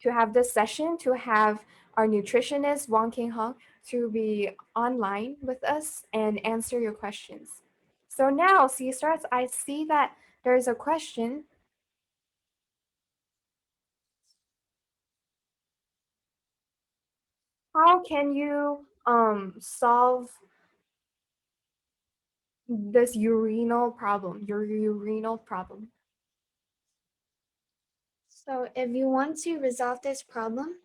to have this session, to have our nutritionist, Wang King Hong, to be online with us and answer your questions. So now, sisters, I see that there's a question. How can you solve this urinal problem, your urinal problem? So if you want to resolve this problem,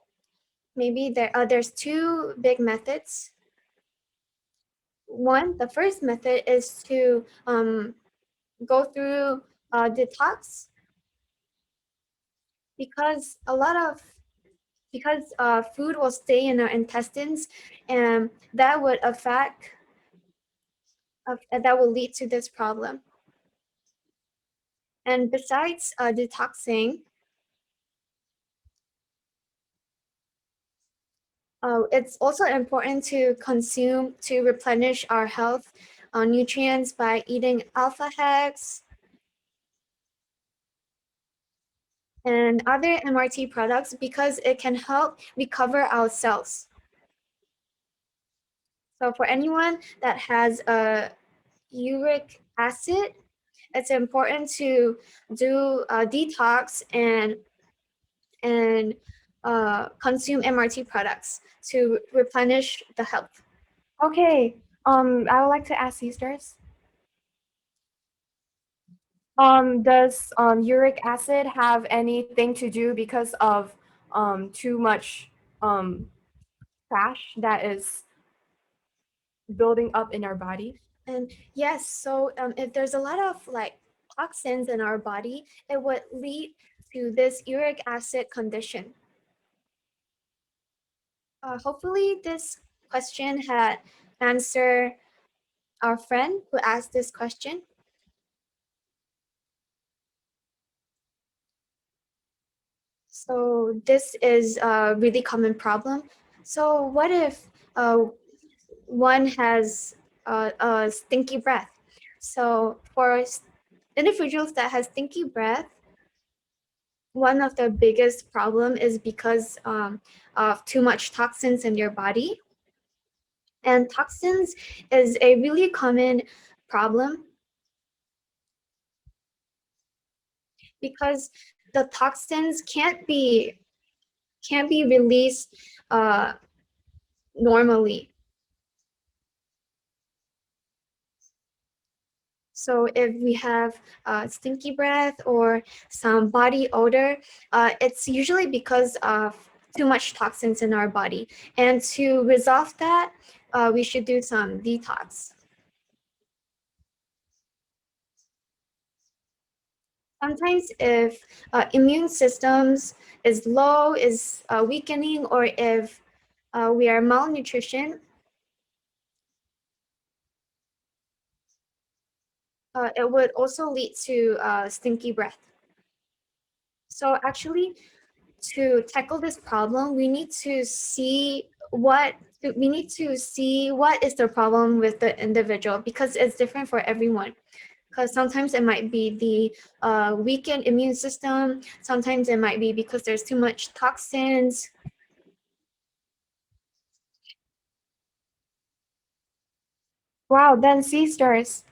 maybe there's two big methods. One, the first method is to go through detox, because food will stay in our intestines, and that would lead to this problem. And besides detoxing, it's also important to replenish our health nutrients by eating alpha hex and other MRT products, because it can help recover our cells. So for anyone that has uric acid, it's important to do a detox and consume MRT products to replenish the health. Okay, I would like to ask sisters. Does uric acid have anything to do because of too much trash that is building up in our body? And yes, so if there's a lot of toxins in our body, it would lead to this uric acid condition. Hopefully this question had answered our friend who asked this question. So this is a really common problem. So what if one has a stinky breath? So for individuals that have stinky breath, one of the biggest problem is because of too much toxins in your body. And toxins is a really common problem because the toxins can't be released normally. So if we have stinky breath or some body odor, it's usually because of too much toxins in our body. And to resolve that, we should do some detox. Sometimes if immune systems is low, is weakening, or if we are malnutrition, it would also lead to stinky breath. So actually, to tackle this problem, we need to see what is the problem with the individual, because it's different for everyone. Because sometimes it might be the weakened immune system. Sometimes it might be because there's too much toxins. Wow, then sisters,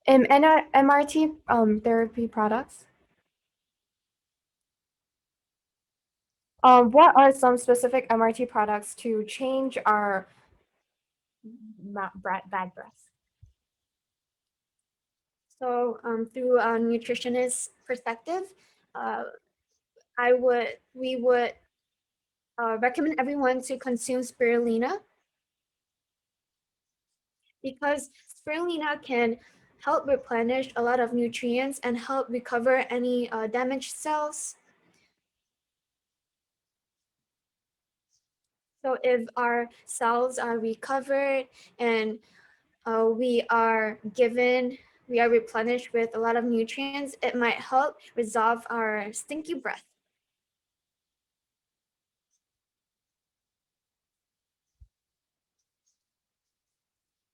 in MRT therapy products, what are some specific MRT products to change our bad breath? So through a nutritionist perspective, we would recommend everyone to consume spirulina, because spirulina can help replenish a lot of nutrients and help recover any damaged cells. So if our cells are recovered and we are replenished with a lot of nutrients, it might help resolve our stinky breath.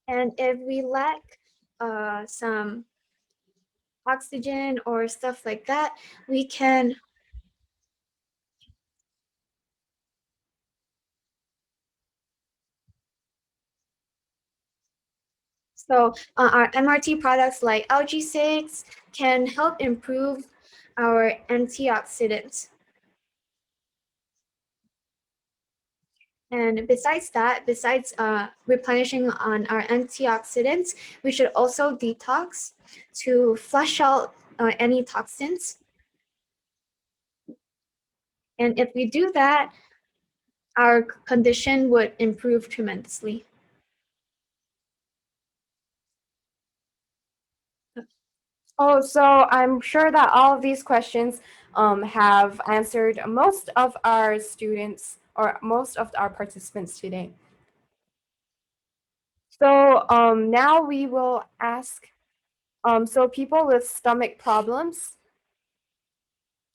And if we lack some oxygen or stuff like that, we can So our MRT products like algae-6 can help improve our antioxidants. And besides that, besides replenishing on our antioxidants, we should also detox to flush out any toxins. And if we do that, our condition would improve tremendously. Oh, so I'm sure that all of these questions have answered most of our students or most of our participants today. So now we will ask, so people with stomach problems,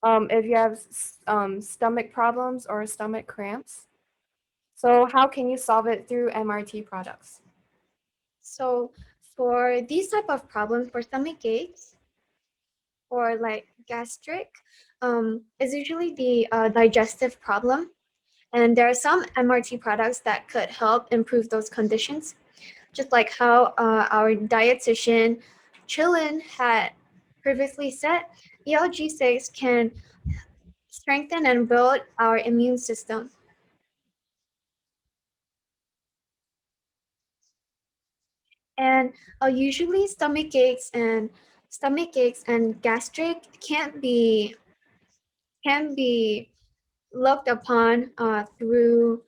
if you have stomach problems or stomach cramps, so how can you solve it through MRT products? So for these type of problems, for stomach aches or like gastric, is usually the digestive problem. And there are some MRT products that could help improve those conditions. Just like how our dietitian Chillin had previously said, ELG6 can strengthen and build our immune system. And usually stomach aches and gastric can be looked upon through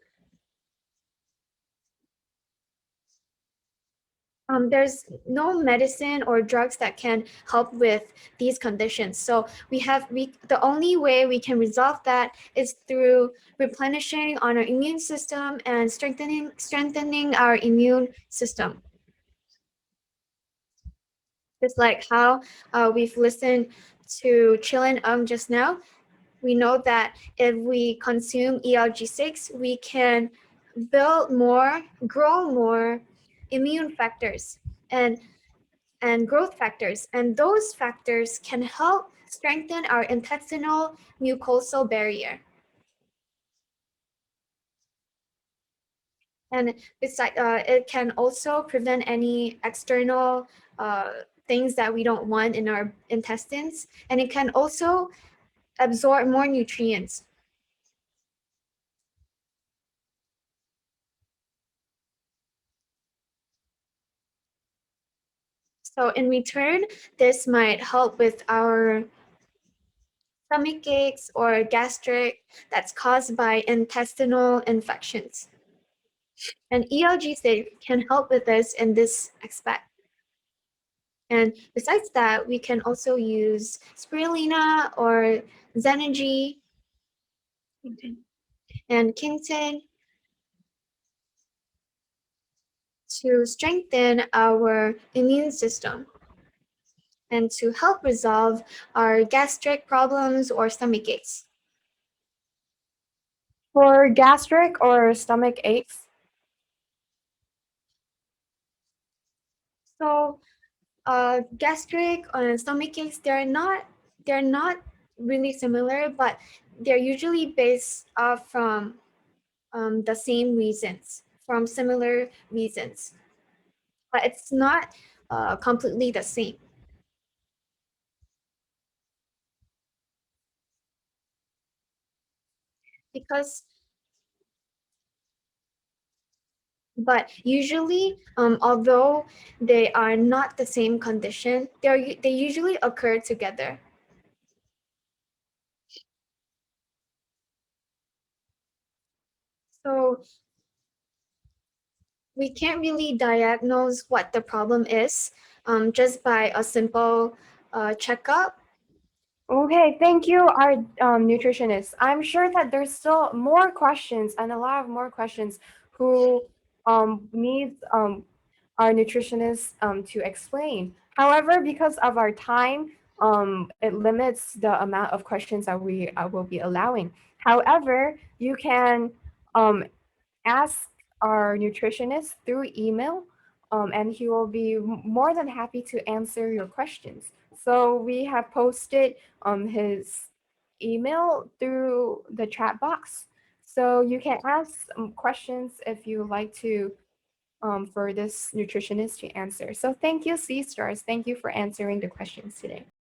there's no medicine or drugs that can help with these conditions. So the only way we can resolve that is through replenishing on our immune system and strengthening our immune system. Just like how we've listened to Chillin just now, we know that if we consume ELG6, we can build more, grow more immune factors and growth factors. And those factors can help strengthen our intestinal mucosal barrier. And it can also prevent any external things that we don't want in our intestines. And it can also absorb more nutrients. So in return, this might help with our stomach aches or gastric that's caused by intestinal infections. And ELG6 can help with this in this aspect. And besides that, we can also use spirulina or Zenergy and Quinton to strengthen our immune system and to help resolve our gastric problems or stomach aches. For gastric or stomach aches? So gastric and stomach aches, they're not really similar, but they're usually based from the same reasons, from similar reasons. But it's not completely the same. But usually, although they are not the same condition, they usually occur together. So we can't really diagnose what the problem is just by a simple checkup. Okay, thank you, our nutritionist. I'm sure that there's still more questions and a lot of more questions who needs our nutritionist to explain. However, because of our time, it limits the amount of questions that we will be allowing. However, you can ask our nutritionist through email, and he will be more than happy to answer your questions. So we have posted his email through the chat box. So you can ask questions if you like to for this nutritionist to answer. So thank you, C Stars. Thank you for answering the questions today.